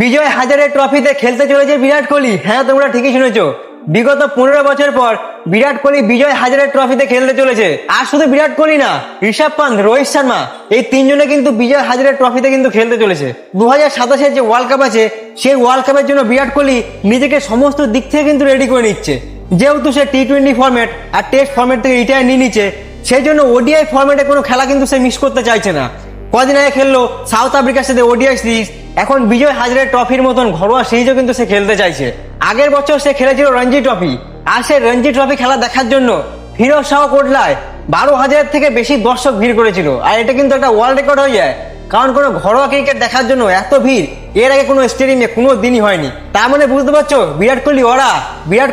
বিজয় হাজারে ট্রফিতে খেলতে চলেছে বিরাট কোহলি। হ্যাঁ, তোমরা ঠিকই শুনেছো, বিগত 15 বছর পর বিরাট কোহলি বিজয় হাজারে ট্রফিতে খেলতে চলেছে। আর শুধু বিরাট কোহলি না, ঋষভ পান্ত, রোহিত শর্মা, এই তিনজনে কিন্তু বিজয় হাজারে ট্রফিতে কিন্তু খেলতে চলেছে। 2027 যে ওয়ার্ল্ড কাপ আছে, সেই ওয়ার্ল্ড কাপের জন্য বিরাট কোহলি নিজেকে সমস্ত দিক থেকে কিন্তু রেডি করে নিচ্ছে। যেহেতু সে টি20 ফরম্যাট আর টেস্ট ফরম্যাট থেকে রিটায়ার নিয়ে নিচ্ছে, সেই জন্য ওডিআই ফরম্যাটে কোনো খেলা কিন্তু সে মিস করতে চাইছে না। কদিন আগে খেললো সাউথ আফ্রিকার সাথে ওডিআই সিরিজ, এখন বিজয় হাজারে ট্রফির মতন ঘরোয়া সিরিজও কিন্তু সে খেলতে চাইছে। আগের বছর সে খেলেছিল রঞ্জি ট্রফি, আর সে রঞ্জি ট্রফি খেলা দেখার জন্য ফিরোজ শাহ কোটলায় 12,000 থেকে বেশি দর্শক ভিড় করেছিল। আর এটা কিন্তু একটা ওয়ার্ল্ড রেকর্ড হয়ে যায়, কারণ কোনো ঘরোয়া ক্রিকেট দেখার জন্য এত ভিড় এর আগে কোনো স্টেডিয়ামে কোনো দিনই হয়নি। তার মানে বুঝতে পারছো বিরাট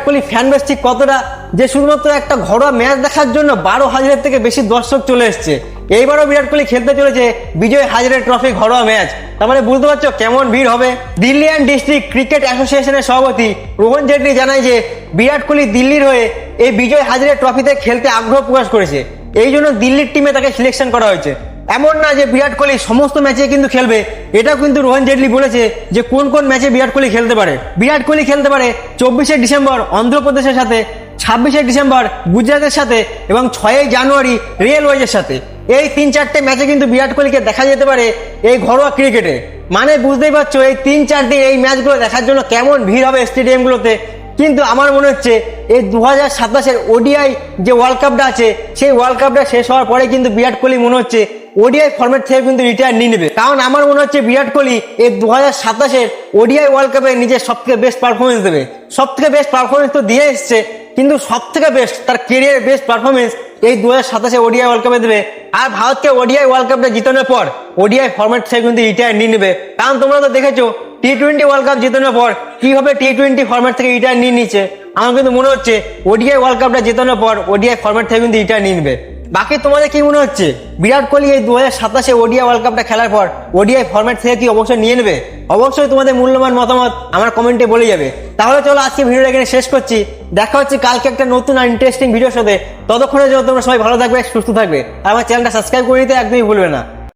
কোহলি ফ্যান বেস ঠিক কতটা, যে শুধুমাত্র একটা ঘরোয়া ম্যাচ দেখার জন্য 12,000 থেকে বেশি দর্শক চলে এসছে। এইবারও বিরাট কোহলি খেলতে চলেছে বিজয় হাজারে ট্রফি ঘরোয়া ম্যাচ। তার মানে বুঝতে পারছো কেমন ভিড় হবে। দিল্লি অ্যান্ড ডিস্ট্রিক্ট ক্রিকেট অ্যাসোসিয়েশনের সভাপতি রোহন জেটলি জানায় যে বিরাট কোহলি দিল্লির হয়ে এই বিজয় হাজারে ট্রফিতে খেলতে আগ্রহ প্রকাশ করেছে, এই জন্য দিল্লির টিমে তাকে সিলেকশন করা হয়েছে। এমন না যে বিরাট কোহলি সমস্ত ম্যাচে কিন্তু খেলবে, এটাও কিন্তু রোহন জেটলি বলেছে যে কোন কোন ম্যাচে বিরাট কোহলি খেলতে পারে। বিরাট কোহলি খেলতে পারে 24শে ডিসেম্বর অন্ধ্রপ্রদেশের সাথে, 26শে ডিসেম্বর গুজরাটের সাথে এবং 6ই জানুয়ারি রেলওয়েজের সাথে। এই 3-4টে ম্যাচে কিন্তু বিরাট কোহলিকে দেখা যেতে পারে এই ঘরোয়া ক্রিকেটে। মানে বুঝতেই পারছো এই 3-4 দিন এই ম্যাচগুলো দেখার জন্য কেমন ভিড় হবে স্টেডিয়ামগুলোতে। কিন্তু আমার মনে হচ্ছে এই 2027 ওডিআই যে ওয়ার্ল্ড কাপটা আছে, সেই ওয়ার্ল্ড কাপটা শেষ হওয়ার পরে কিন্তু বিরাট কোহলি মনে হচ্ছে ওডিআই ফরম্যাট থেকে কিন্তু রিটায়ার নিয়ে নেবে। কারণ আমার মনে হচ্ছে বিরাট কোহলি এই 2027 ওডিআই ওয়ার্ল্ড কাপে নিজের সব থেকে বেস্ট পারফরমেন্স দেবে। সব থেকে বেস্ট পারফরমেন্স তো দিয়ে এসছে, কিন্তু সব থেকে বেস্ট তার কেরিয়ারের বেস্ট পারফরমেন্স এই 2027 ওডিআই ওয়ার্ল্ড কাপে দেবে। আর ভারতকে ওডিআই ওয়ার্ল্ড কাপটা জিতানোর পর ওডিআই ফরম্যাট থেকে কিন্তু রিটায়ার নিয়ে নেবে। কারণ তোমরা তো দেখেছো টি20 ওয়ার্ল্ড কাপ জেতানোর পর কিভাবে টি20 ফরম্যাট থেকে রিটায়ার নিয়ে নিচ্ছে। আমার কিন্তু মনে হচ্ছে ওডিআই ওয়ার্ল্ড কাপটা জেতানোর পর ওডিআই ফরম্যাট থেকে কিন্তু রিটায়ার নিয়ে নেবে। বাকি তোমাদের কি মনে হচ্ছে বিরাট কোহলি এই 2027 ওডিআই ওয়ার্ল্ড কাপটা খেলার পর ওডিআই ফরম্যাট থেকে কি অবশ্যই নিয়ে নেবে? অবশ্যই তোমাদের মূল্যবান মতামত আমার কমেন্টে বলে যাবে। তাহলে চলো আজকে ভিডিওটা এখানে শেষ করছি। দেখা হচ্ছে কালকে একটা নতুন আর ইন্টারেস্টিং ভিডিওর সাথে। ততক্ষণে জন্য তোমরা সবাই ভালো থাকবে, সুস্থ থাকবে, আর আমার চ্যানেলটা সাবস্ক্রাইব করে নিতে একদমই ভুলবে না।